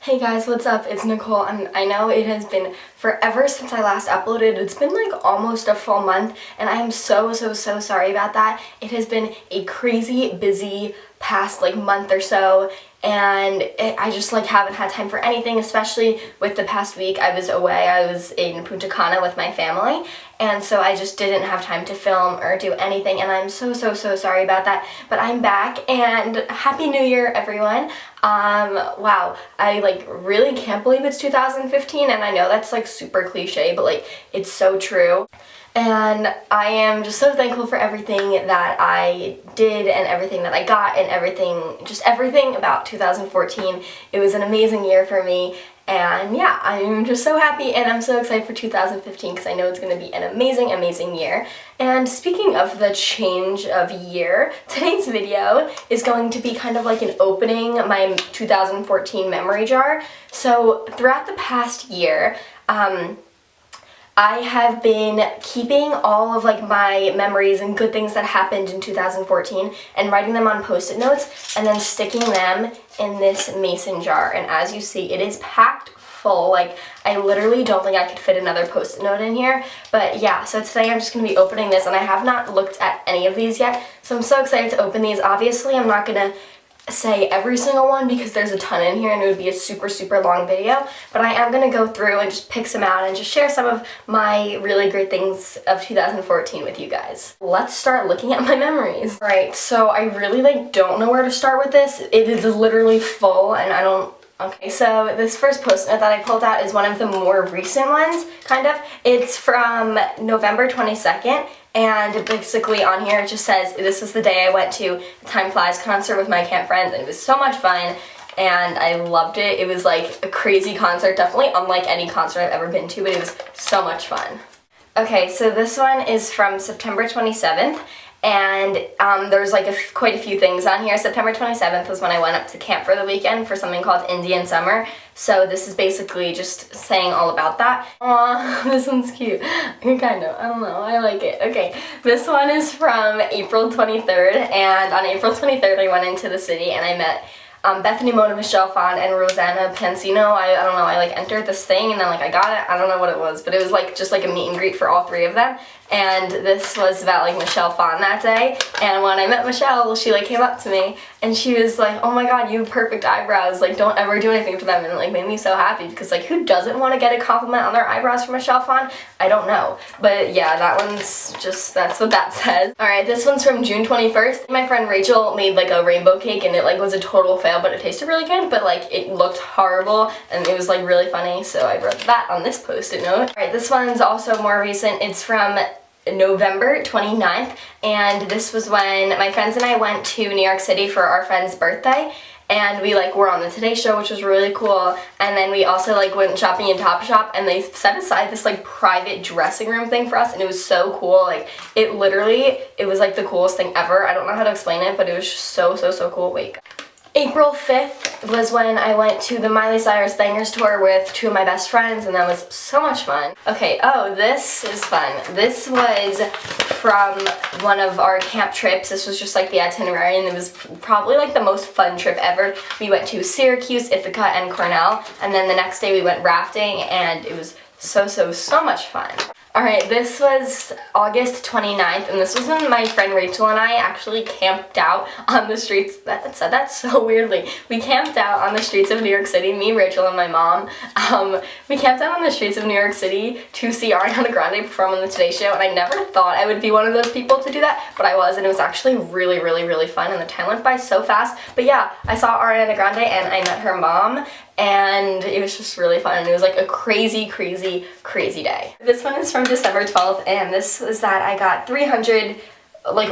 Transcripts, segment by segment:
Hey guys, what's up? It's Nicole, and I know it has been forever since I last uploaded. It's been like almost a full month, and I am so sorry about that. It has been a crazy busy past like month or so, and I just like haven't had time for anything, especially with the past week I was away. I was in Punta Cana with my family, and so I just didn't have time to film or do anything, and I'm so sorry about that. But I'm back, and Happy New Year, everyone. Wow, I like really can't believe it's 2015, and I know that's like super cliche, but like it's so true. And I am just so thankful for everything that I did and everything that I got and everything about 2014. It was an amazing year for me. And yeah, I'm just so happy, and I'm so excited for 2015 because I know it's going to be an amazing year. And speaking of the change of year, today's video is going to be kind of like an opening my 2014 memory jar. So throughout the past year, I have been keeping all of like my memories and good things that happened in 2014 and writing them on post-it notes and then sticking them in this mason jar. And as you see, it is packed full. Like, I literally don't think I could fit another post-it note in here. But yeah, so today I'm just going to be opening this, and I have not looked at any of these yet. So I'm so excited to open these. Obviously, I'm not going to say every single one because there's a ton in here and it would be a super long video, but I am going to go through and just pick some out and just share some of my really great things of 2014 with you guys. Let's start looking at my memories. Alright, so I really like don't know where to start with this. It is literally full, and I don't. Okay, so this first post-it note that I pulled out is one of the more recent ones, kind of. It's from November 22nd, and basically on here it just says, this was the day I went to the Time Flies concert with my camp friends, and it was so much fun, and I loved it. It was like a crazy concert, definitely unlike any concert I've ever been to, but it was so much fun. Okay, so this one is from September 27th, and there's like quite a few things on here. September 27th was when I went up to camp for the weekend for something called Indian Summer. So this is basically just saying all about that. Aw, this one's cute. Kind of, I don't know, I like it. Okay, this one is from April 23rd, and on April 23rd I went into the city and I met Bethany Mona, Michelle Phan, and Rosanna Pansino. I don't know, I like entered this thing and then like I got it. I don't know what it was, but it was like just like a meet and greet for all three of them. And this was about like Michelle Phan that day. And when I met Michelle, she like came up to me and she was like, oh my god, you have perfect eyebrows, like don't ever do anything to them. And it like made me so happy because like who doesn't want to get a compliment on their eyebrows from Michelle Phan? I don't know. But yeah, that one's just, that's what that says. Alright, this one's from June 21st. My friend Rachel made like a rainbow cake and it like was a total fail, but it tasted really good, but like it looked horrible and it was like really funny, so I wrote that on this post-it note. Alright, this one's also more recent. It's from November 29th, and this was when my friends and I went to New York City for our friend's birthday, and we like were on the Today Show, which was really cool. And then we also like went shopping in Topshop, and they set aside this like private dressing room thing for us, and it was so cool. Like it was like the coolest thing ever. I don't know how to explain it, but it was just so cool. Wait. April 5th was when I went to the Miley Cyrus Bangers tour with two of my best friends, and that was so much fun. Okay, oh, this is fun. This was from one of our camp trips. This was just like the itinerary, and it was probably like the most fun trip ever. We went to Syracuse, Ithaca, and Cornell, and then the next day we went rafting, and it was so much fun. Alright, this was August 29th, and this was when my friend Rachel and I actually camped out on the streets. That said that so weirdly. We camped out on the streets of New York City, me, Rachel, and my mom. We camped out on the streets of New York City to see Ariana Grande perform on the Today Show, and I never thought I would be one of those people to do that, but I was, and it was actually really fun, and the time went by so fast. But yeah, I saw Ariana Grande, and I met her mom, and it was just really fun, and it was like a crazy day. This one is from December 12th, and this was that I got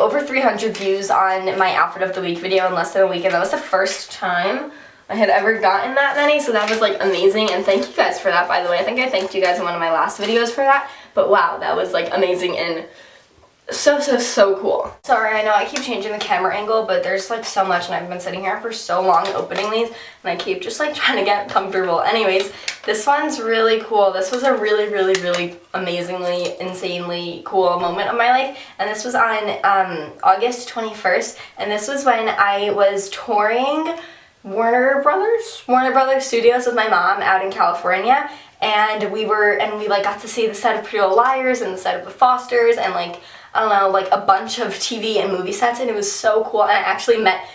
over 300 views on my outfit of the week video in less than a week, and that was the first time I had ever gotten that many, so that was like amazing, and thank you guys for that, by the way. I think I thanked you guys in one of my last videos for that, but wow, that was like amazing and so cool. Sorry, I know I keep changing the camera angle, but there's like so much, and I've been sitting here for so long opening these, and I keep just like trying to get comfortable. Anyways, this one's really cool. This was a really amazingly, insanely cool moment of my life, and this was on August 21st, and this was when I was touring Warner Brothers Studios with my mom out in California, and we like got to see the set of Pretty Little Liars and the set of The Fosters and like, I don't know, like a bunch of TV and movie sets, and it was so cool. And I actually met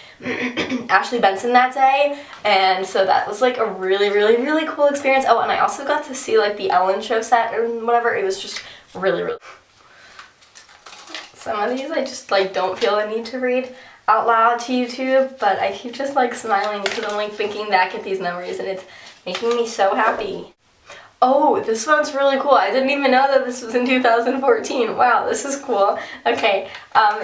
Ashley Benson that day, and so that was like a really, really, really cool experience. Oh, and I also got to see like the Ellen show set or whatever. It was just really, really. Some of these I just like don't feel the need to read out loud to YouTube, but I keep just like smiling because I'm like thinking back at these memories and it's making me so happy. Oh, this one's really cool. I didn't even know that this was in 2014. Wow, this is cool. Okay,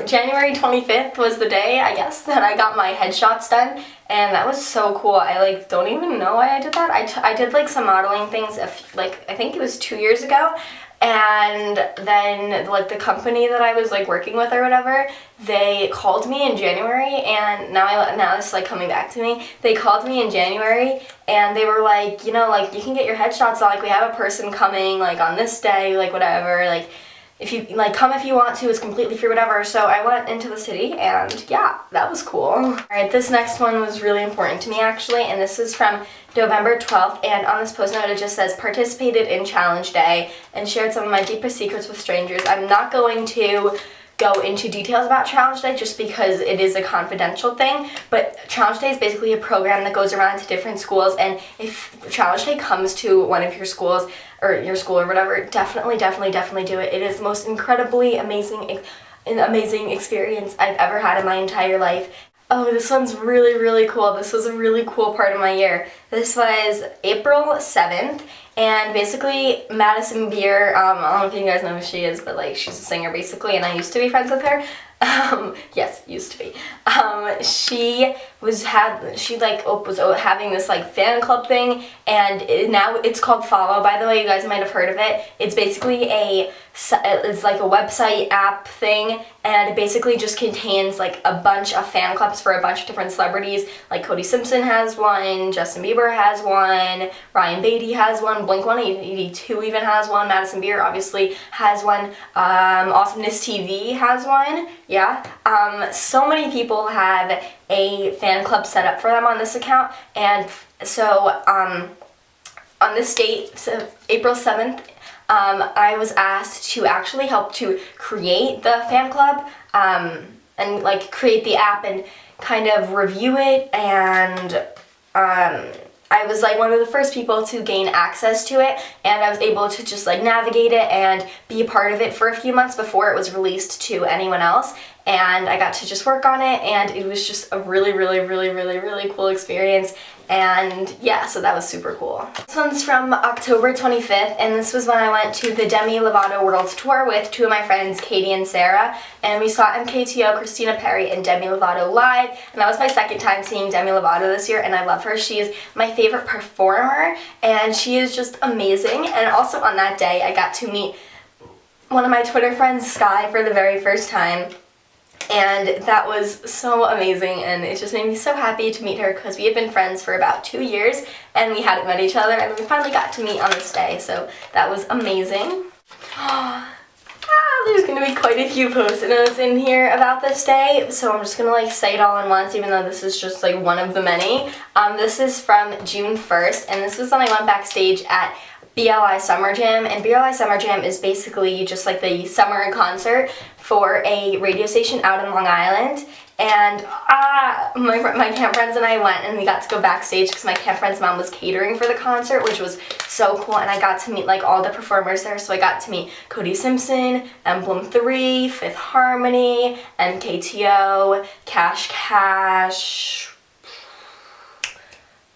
January 25th was the day, I guess, that I got my headshots done, and that was so cool. I like don't even know why I did that. I did like some modeling things, like I think it was 2 years ago, and then like the company that I was like working with or whatever, they called me in January, and now it's like coming back to me. They called me in January and they were like, you know, like you can get your headshots on, like we have a person coming like on this day, like whatever, like if you like come if you want to, it's completely free, whatever. So I went into the city and yeah, that was cool. Alright, this next one was really important to me actually, and this is from November 12th, and on this post note it just says participated in challenge day and shared some of my deepest secrets with strangers. I'm not going to go into details about challenge day just because it is a confidential thing, but challenge day is basically a program that goes around to different schools, and if challenge day comes to one of your schools or your school or whatever, definitely do it. It is the most incredibly amazing experience I've ever had in my entire life. Oh, this one's really, really cool. This was a really cool part of my year. This was April 7th, and basically Madison Beer, I don't know if you guys know who she is, but like she's a singer basically, and I used to be friends with her. Yes, used to be. She was having this like fan club thing, and now it's called Follow, by the way. You guys might have heard of it. It's basically it's like a website app thing, and it basically just contains like a bunch of fan clubs for a bunch of different celebrities. Like Cody Simpson has one, Justin Bieber has one, Ryan Beatty has one, Blink-182 even has one, Madison Beer obviously has one, Awesomeness TV has one. Yeah, so many people have a fan club set up for them on this account, and so on this date, so April 7th, I was asked to actually help to create the fan club, and like create the app and kind of review it, and I was like one of the first people to gain access to it, and I was able to just like navigate it and be a part of it for a few months before it was released to anyone else, and I got to just work on it, and it was just a really, really, really, really, really cool experience. And yeah, so that was super cool. This one's from October 25th, and this was when I went to the Demi Lovato World Tour with two of my friends, Katie and Sarah, and we saw MKTO, Christina Perri, and Demi Lovato live, and that was my second time seeing Demi Lovato this year, and I love her. She is my favorite performer, and she is just amazing. And also on that day, I got to meet one of my Twitter friends, Sky, for the very first time. And that was so amazing, and it just made me so happy to meet her because we had been friends for about 2 years and we hadn't met each other, and we finally got to meet on this day, so that was amazing. There's going to be quite a few post-it in here about this day, so I'm just going to like say it all in once, even though this is just like one of the many. This is from June 1st, and this was when I went backstage at BLI Summer Jam, and BLI Summer Jam is basically just like the summer concert for a radio station out in Long Island, and my camp friends and I went, and we got to go backstage because my camp friend's mom was catering for the concert, which was so cool, and I got to meet like all the performers there. So I got to meet Cody Simpson, Emblem 3, Fifth Harmony, MKTO, Cash Cash,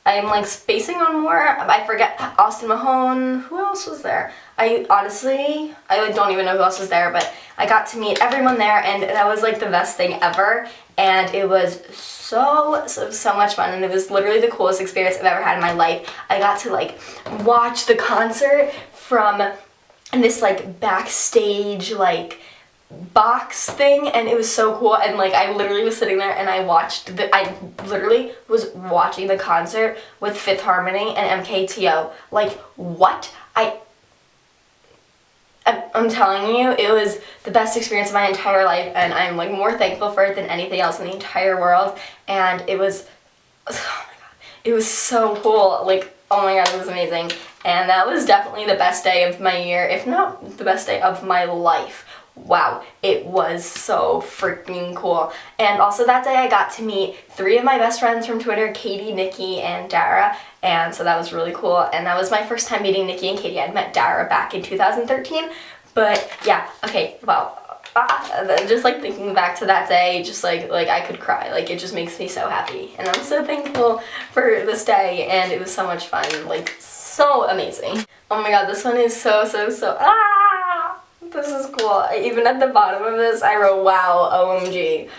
I'm like spacing on more. I forget. Austin Mahone. Who else was there? I like don't even know who else was there, but I got to meet everyone there, and that was like the best thing ever. And it was so much fun, and it was literally the coolest experience I've ever had in my life. I got to like watch the concert from this like backstage like box thing, and it was so cool. And like I literally was sitting there and I literally was watching the concert with Fifth Harmony and MKTO. Like what? I'm telling you, it was the best experience of my entire life, and I'm like more thankful for it than anything else in the entire world. And it was, oh my it was so cool. Like, oh my god, it was amazing. And that was definitely the best day of my year, if not the best day of my life. Wow, it was so freaking cool. And also that day I got to meet 3 of my best friends from Twitter, Katie, Nikki, and Dara. And so that was really cool. And that was my first time meeting Nikki and Katie. I'd met Dara back in 2013. But yeah, okay, wow. Just like thinking back to that day, just like I could cry. Like, it just makes me so happy. And I'm so thankful for this day. And it was so much fun. Like, so amazing. Oh my god, this one is so this is cool. Even at the bottom of this, I wrote, wow, OMG.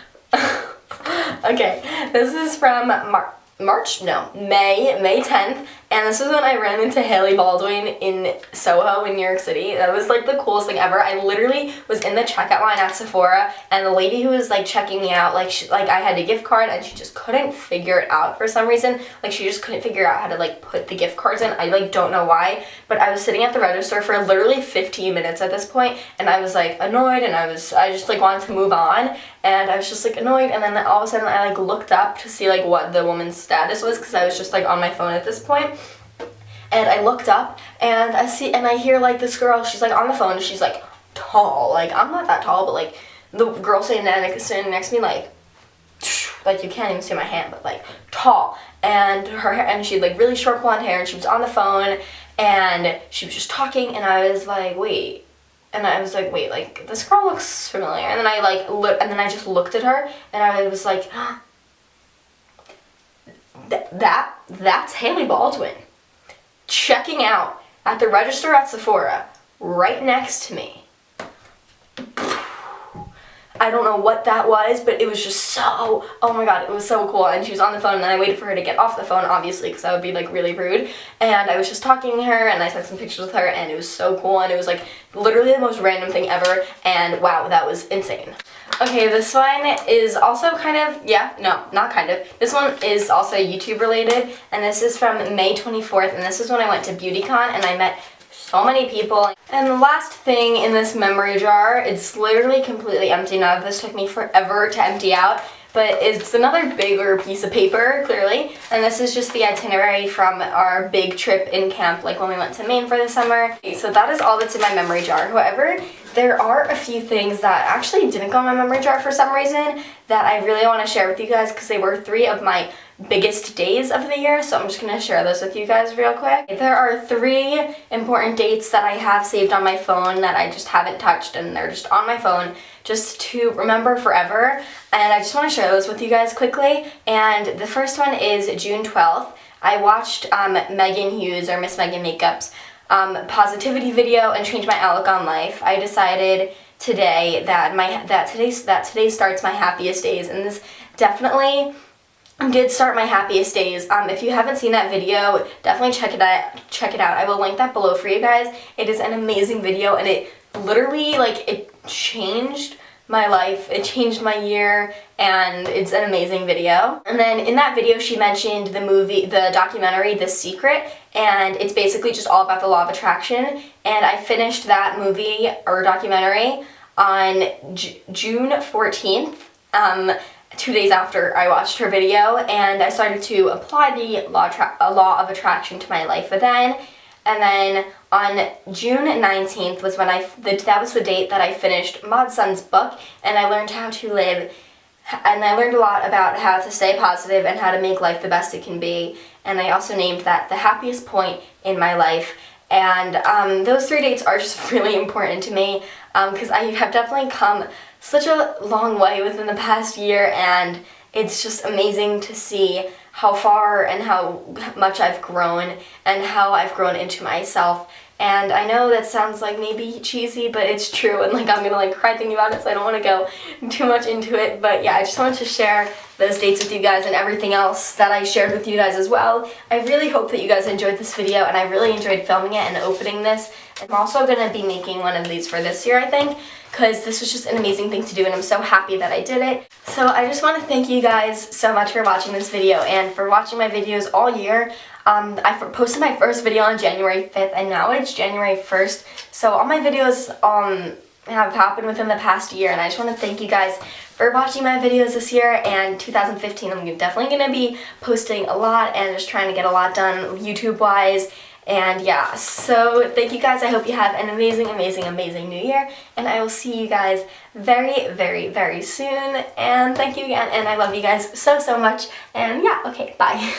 Okay, this is from May 10th, and this is when I ran into Hailey Baldwin in Soho in New York City. That was like the coolest thing ever. I literally was in the checkout line at Sephora, and the lady who was like checking me out, like I had a gift card, and she just couldn't figure it out for some reason. Like, she just couldn't figure out how to like put the gift cards in. I like don't know why, but I was sitting at the register for literally 15 minutes at this point, and I was like annoyed, and I just like wanted to move on, and I was just like annoyed, and then all of a sudden I like looked up to see like what the woman's status was, because I was just like on my phone at this point. And I looked up, and I hear like this girl, she's like on the phone, and she's like tall. Like, I'm not that tall, but like the girl sitting next to me, like you can't even see my hand, but like tall. And her hair, and she had like really short blonde hair, and she was on the phone, and she was just talking, and I was like, wait. And I was like, wait, like this girl looks familiar. And then I like and then I just looked at her, and I was like, that's Hailey Baldwin checking out at the register at Sephora right next to me. I don't know what that was, but it was just so, oh my god, it was so cool. And she was on the phone, and then I waited for her to get off the phone, obviously, because that would be like really rude. And I was just talking to her, and I took some pictures with her, and it was so cool, and it was like literally the most random thing ever, and wow, that was insane. Okay, this one is also kind of, not kind of. This one is also YouTube related, and this is from May 24th, and this is when I went to BeautyCon, and I met so many people. And the last thing in this memory jar, it's literally completely empty now. This took me forever to empty out, but it's another bigger piece of paper, clearly. And this is just the itinerary from our big trip in camp, like when we went to Maine for the summer. Okay, so that is all that's in my memory jar. However, there are a few things that actually didn't go in my memory jar for some reason that I really want to share with you guys, because they were 3 of my biggest days of the year, so I'm just going to share those with you guys real quick. There are 3 important dates that I have saved on my phone that I just haven't touched, and they're just on my phone just to remember forever, and I just want to share those with you guys quickly. And the first one is June 12th. I watched Megan Hughes, or Miss Megan Makeup's positivity video and changed my outlook on life. I decided today that today starts my happiest days, and this definitely did start my happiest days. If you haven't seen that video, definitely check it out. I will link that below for you guys. It is an amazing video, and it literally, like, it changed my life, it changed my year, and it's an amazing video. And then in that video, she mentioned the documentary, The Secret, and it's basically just all about the law of attraction. And I finished that movie or documentary on June 14th, 2 days after I watched her video, and I started to apply the law of attraction to my life then. And then on June 19th was when that was the date that I finished Mod Sun's book, and I learned how to live, and I learned a lot about how to stay positive and how to make life the best it can be. And I also named that the happiest point in my life. And those 3 dates are just really important to me, because I have definitely come such a long way within the past year, and it's just amazing to see how far and how much I've grown and how I've grown into myself. And I know that sounds like maybe cheesy, but it's true, and like I'm gonna like cry thinking about it, so I don't want to go too much into it. But yeah, I just wanted to share those dates with you guys and everything else that I shared with you guys as well. I really hope that you guys enjoyed this video, and I really enjoyed filming it and opening this. I'm also gonna be making one of these for this year, I think, because this was just an amazing thing to do, and I'm so happy that I did it. So I just want to thank you guys so much for watching this video and for watching my videos all year. I posted my first video on January 5th, and now it's January 1st, so all my videos have happened within the past year, and I just want to thank you guys for watching my videos this year. And 2015, I'm definitely going to be posting a lot and just trying to get a lot done YouTube wise. And yeah, so thank you guys. I hope you have an amazing, amazing, amazing new year, and I will see you guys very, very, very soon. And thank you again, and I love you guys so, so much. And yeah, okay, bye.